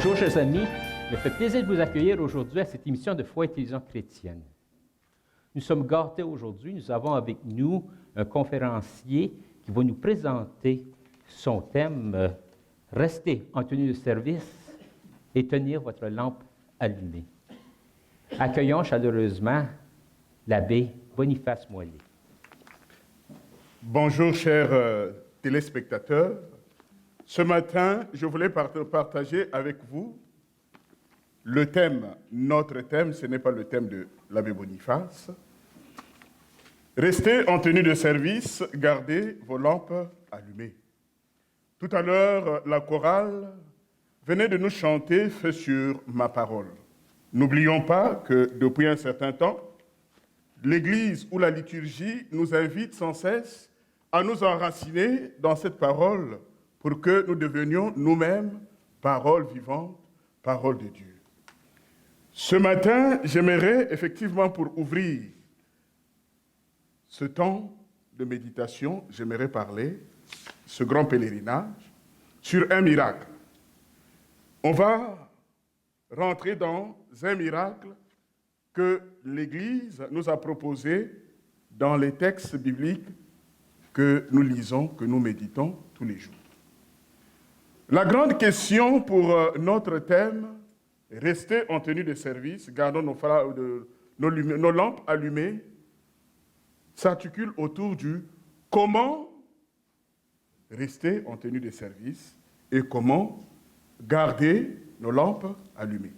Bonjour, chers amis. Il me fait plaisir de vous accueillir aujourd'hui à cette émission de Foi et Télévision chrétienne. Nous sommes gâtés aujourd'hui. Nous avons avec nous un conférencier qui va nous présenter son thème « Restez en tenue de service et tenir votre lampe allumée ». Accueillons chaleureusement l'abbé Boniface Moillet. Bonjour, chers téléspectateurs. Ce matin, je voulais partager avec vous le thème, notre thème, ce n'est pas le thème de l'abbé Boniface. Restez en tenue de service, gardez vos lampes allumées. Tout à l'heure, la chorale venait de nous chanter « Feu sur ma parole ». N'oublions pas que depuis un certain temps, l'Église ou la liturgie nous invite sans cesse à nous enraciner dans cette parole pour que nous devenions nous-mêmes parole vivante, parole de Dieu. Ce matin, j'aimerais effectivement pour ouvrir ce temps de méditation, j'aimerais parler, ce grand pèlerinage, sur un miracle. On va rentrer dans un miracle que l'Église nous a proposé dans les textes bibliques que nous lisons, que nous méditons tous les jours. La grande question pour notre thème, rester en tenue de service, gardons nos lampes allumées, s'articule autour du comment rester en tenue de service et comment garder nos lampes allumées.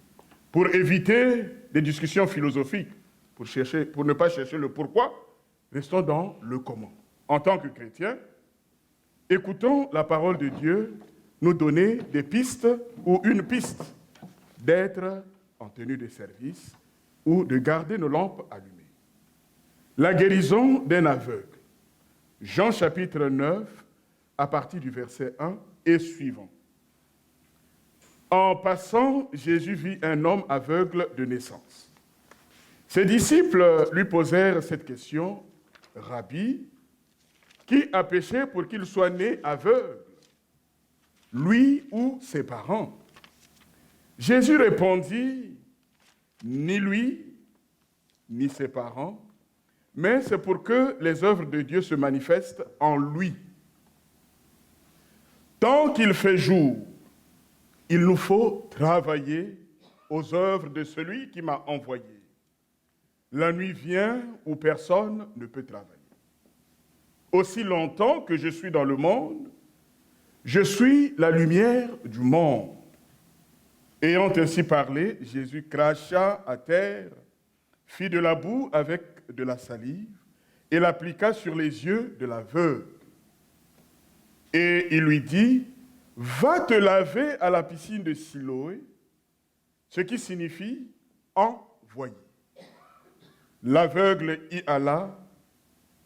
Pour éviter des discussions philosophiques, pour ne pas chercher le pourquoi, restons dans le comment. En tant que chrétiens, écoutons la parole de Dieu nous donner des pistes ou une piste d'être en tenue de service ou de garder nos lampes allumées. La guérison d'un aveugle. Jean chapitre 9, à partir du verset 1 et suivant. En passant, Jésus vit un homme aveugle de naissance. Ses disciples lui posèrent cette question, « Rabbi, qui a péché pour qu'il soit né aveugle, lui ou ses parents ?» Jésus répondit, « Ni lui, ni ses parents, mais c'est pour que les œuvres de Dieu se manifestent en lui. Tant qu'il fait jour, il nous faut travailler aux œuvres de celui qui m'a envoyé. La nuit vient où personne ne peut travailler. Aussi longtemps que je suis dans le monde, je suis la lumière du monde. » Ayant ainsi parlé, Jésus cracha à terre, fit de la boue avec de la salive et l'appliqua sur les yeux de l'aveugle. Et il lui dit, « Va te laver à la piscine de Siloé », ce qui signifie « envoyé ». L'aveugle y alla,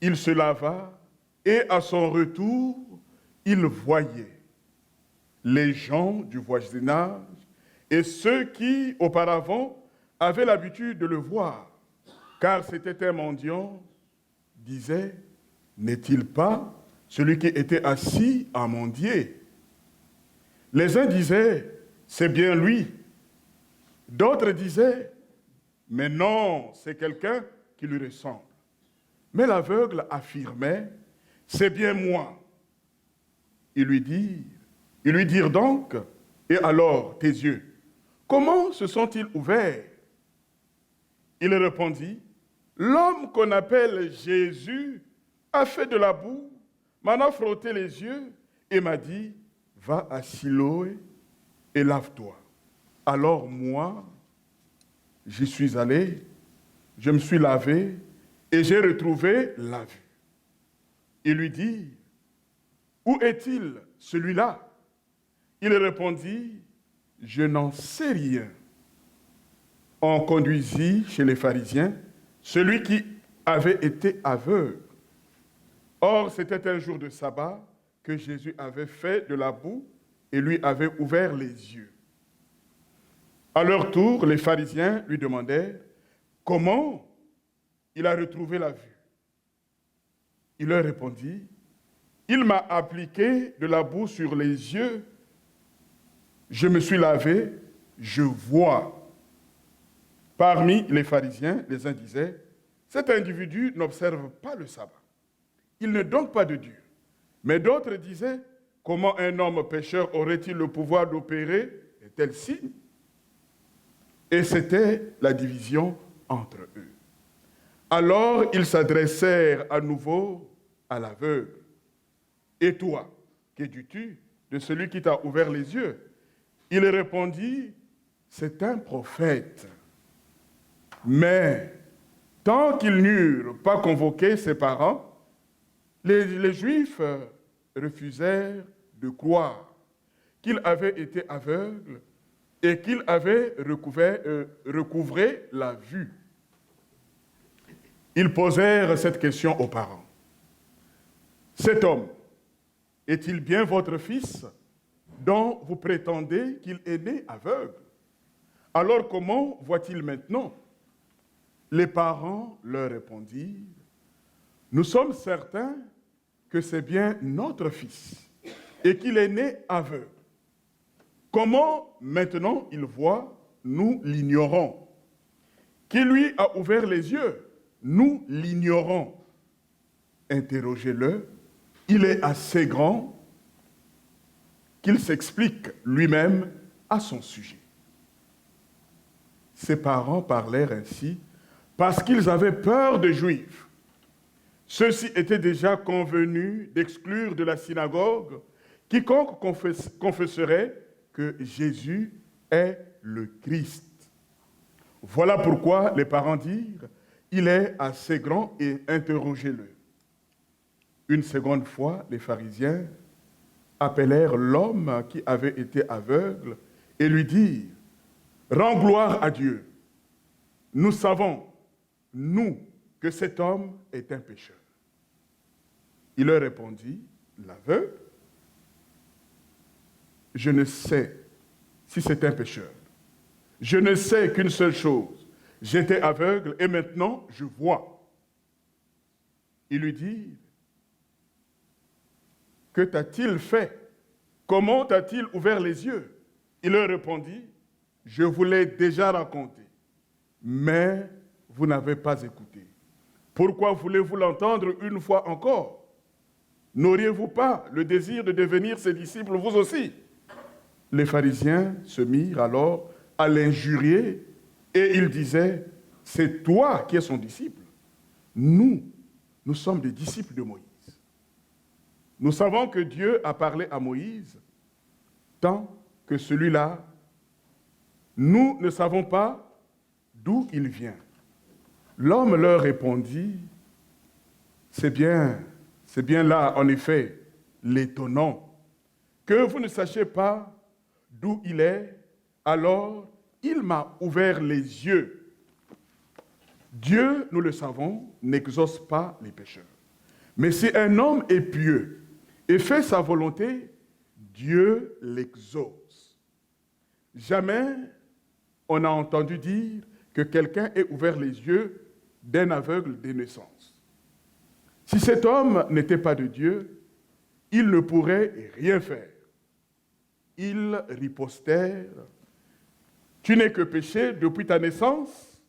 il se lava, et à son retour, il voyait. Les gens du voisinage et ceux qui, auparavant, avaient l'habitude de le voir, car c'était un mendiant, disaient, « N'est-il pas celui qui était assis à mendier ?» Les uns disaient, « C'est bien lui ». D'autres disaient, « Mais non, c'est quelqu'un qui lui ressemble. » Mais l'aveugle affirmait, « C'est bien moi. » Ils lui dirent donc, « Et alors, tes yeux, comment se sont-ils ouverts ?» Il répondit, « L'homme qu'on appelle Jésus a fait de la boue, m'en a frotté les yeux et m'a dit, « Va à Siloé et lave-toi. » Alors moi, j'y suis allé, je me suis lavé et j'ai retrouvé la vue. Il lui dit, « Où est-il, celui-là » Il répondit, « Je n'en sais rien. » On conduisit chez les pharisiens celui qui avait été aveugle. Or, c'était un jour de sabbat que Jésus avait fait de la boue et lui avait ouvert les yeux. À leur tour, les pharisiens lui demandèrent comment il a retrouvé la vue. Il leur répondit, « Il m'a appliqué de la boue sur les yeux, je me suis lavé je vois. Parmi les pharisiens, les uns disaient, cet individu n'observe pas le sabbat. Il n'est donc pas de Dieu. Mais d'autres disaient, comment un homme pécheur aurait-il le pouvoir d'opérer de tels signes? Et c'était la division entre eux. Alors ils s'adressèrent à nouveau à l'aveugle. Et toi, que dis-tu de celui qui t'a ouvert les yeux? Il répondit, c'est un prophète. Mais tant qu'ils n'eurent pas convoqué ses parents, les Juifs refusèrent de croire qu'il avait été aveugle et qu'il avait recouvré la vue. Ils posèrent cette question aux parents. Cet homme, est-il bien votre fils dont vous prétendez qu'il est né aveugle? Alors comment voit-il maintenant? Les parents leur répondirent, nous sommes certains que c'est bien notre fils et qu'il est né aveugle. Comment maintenant il voit, nous l'ignorons. Qui lui a ouvert les yeux, nous l'ignorons. Interrogez-le, il est assez grand qu'il s'explique lui-même à son sujet. Ses parents parlèrent ainsi parce qu'ils avaient peur des Juifs. Ceux-ci étaient déjà convenus d'exclure de la synagogue quiconque confesserait que Jésus est le Christ. Voilà pourquoi les parents dirent, il est assez grand et interrogez-le. Une seconde fois, les pharisiens appelèrent l'homme qui avait été aveugle et lui dirent, rends gloire à Dieu. Nous savons, nous, que cet homme est un pécheur. Il leur répondit, l'aveugle, je ne sais si c'est un pécheur. Je ne sais qu'une seule chose. J'étais aveugle et maintenant je vois. Il lui dit, que t'a-t-il fait? Comment t'a-t-il ouvert les yeux? Il leur répondit, je vous l'ai déjà raconté, mais vous n'avez pas écouté. Pourquoi voulez-vous l'entendre une fois encore? N'auriez-vous pas le désir de devenir ses disciples vous aussi? Les pharisiens se mirent alors à l'injurier et ils disaient, c'est toi qui es son disciple. Nous sommes des disciples de Moïse. Nous savons que Dieu a parlé à Moïse tant que celui-là, nous ne savons pas d'où il vient. L'homme leur répondit, c'est bien là, en effet, l'étonnant, que vous ne sachiez pas d'où il est, alors il m'a ouvert les yeux. Dieu, nous le savons, n'exauce pas les pécheurs. Mais si un homme est pieux et fait sa volonté, Dieu l'exauce. Jamais on a entendu dire que quelqu'un ait ouvert les yeux d'un aveugle de naissance. Si cet homme n'était pas de Dieu, il ne pourrait rien faire. Ils ripostèrent, tu n'es que péché depuis ta naissance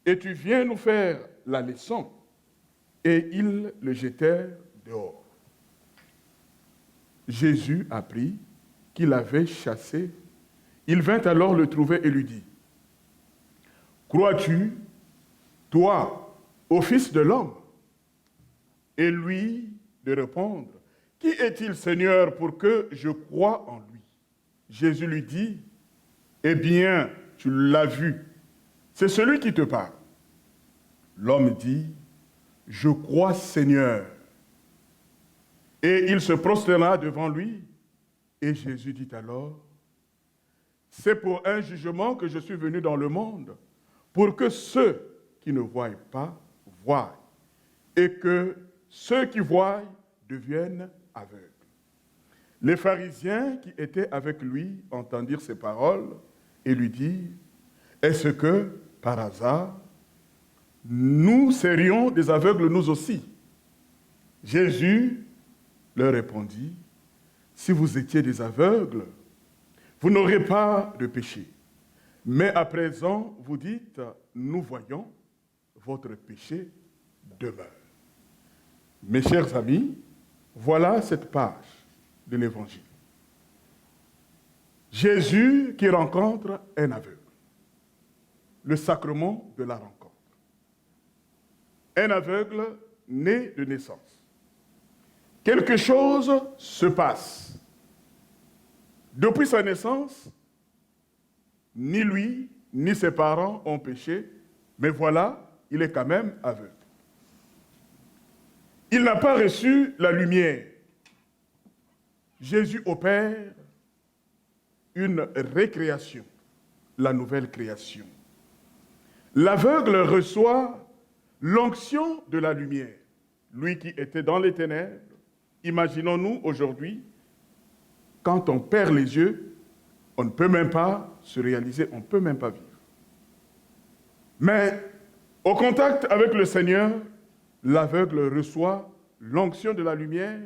et tu viens nous faire la leçon. Et ils le jetèrent dehors. Jésus apprit qu'il avait chassé. Il vint alors le trouver et lui dit, crois-tu, toi, au Fils de l'homme? Et lui de répondre, qui est-il, Seigneur, pour que je croie en lui? Jésus lui dit, eh bien, tu l'as vu, c'est celui qui te parle. L'homme dit, je crois, Seigneur. Et il se prosterna devant lui, et Jésus dit alors, c'est pour un jugement que je suis venu dans le monde, pour que ceux qui ne voient pas voient, et que ceux qui voient deviennent aveugles. Les pharisiens qui étaient avec lui entendirent ces paroles et lui dirent, est-ce que, par hasard, nous serions des aveugles nous aussi? Jésus leur répondit, si vous étiez des aveugles, vous n'aurez pas de péché. Mais à présent, vous dites, nous voyons, votre péché demeure. Mes chers amis, voilà cette page de l'Évangile. Jésus qui rencontre un aveugle. Le sacrement de la rencontre. Un aveugle né de naissance. Quelque chose se passe. Depuis sa naissance, ni lui, ni ses parents ont péché, mais voilà, il est quand même aveugle. Il n'a pas reçu la lumière. Jésus opère une récréation, la nouvelle création. L'aveugle reçoit l'onction de la lumière. Lui qui était dans les ténèbres, imaginons-nous aujourd'hui, quand on perd les yeux, on ne peut même pas se réaliser, on ne peut même pas vivre. Mais au contact avec le Seigneur, l'aveugle reçoit l'onction de la lumière,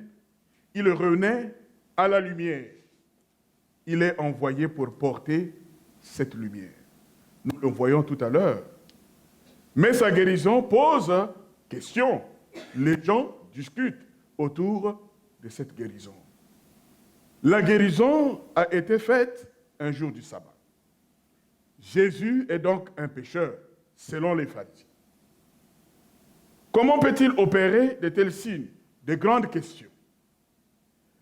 il renaît à la lumière. Il est envoyé pour porter cette lumière. Nous le voyons tout à l'heure. Mais sa guérison pose question. Les gens discutent autour de cette guérison. La guérison a été faite un jour du sabbat. Jésus est donc un pécheur, selon les pharisiens. Comment peut-il opérer de tels signes? De grandes questions.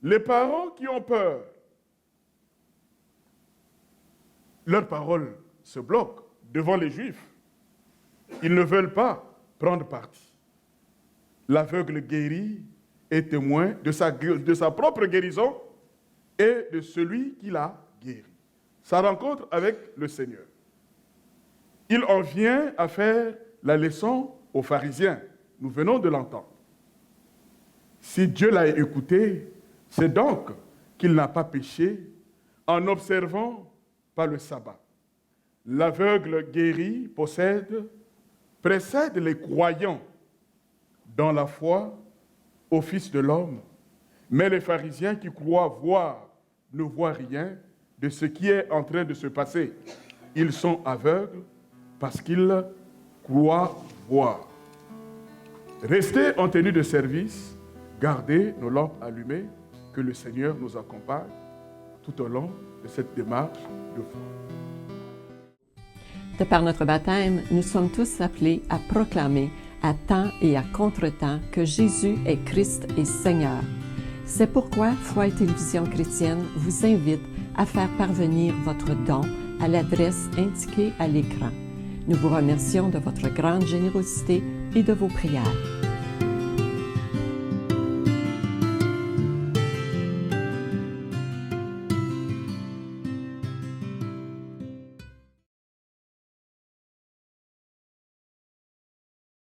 Les parents qui ont peur, leurs paroles se bloquent devant les Juifs. Ils ne veulent pas prendre parti. L'aveugle guéri est témoin de sa propre guérison et de celui qui l'a guéri. Sa rencontre avec le Seigneur. Il en vient à faire la leçon aux pharisiens. Nous venons de l'entendre. Si Dieu l'a écouté, c'est donc qu'il n'a pas péché en n'observant pas le sabbat. L'aveugle guéri précède les croyants dans la foi au Fils de l'homme. Mais les pharisiens qui croient voir ne voient rien de ce qui est en train de se passer. Ils sont aveugles parce qu'ils croient voir. Restez en tenue de service, gardez nos lampes allumées, que le Seigneur nous accompagne tout au long de cette démarche de foi. De par notre baptême, nous sommes tous appelés à proclamer à temps et à contre-temps que Jésus est Christ et Seigneur. C'est pourquoi Foi et Télévision Chrétienne vous invite à faire parvenir votre don à l'adresse indiquée à l'écran. Nous vous remercions de votre grande générosité et de vos prières.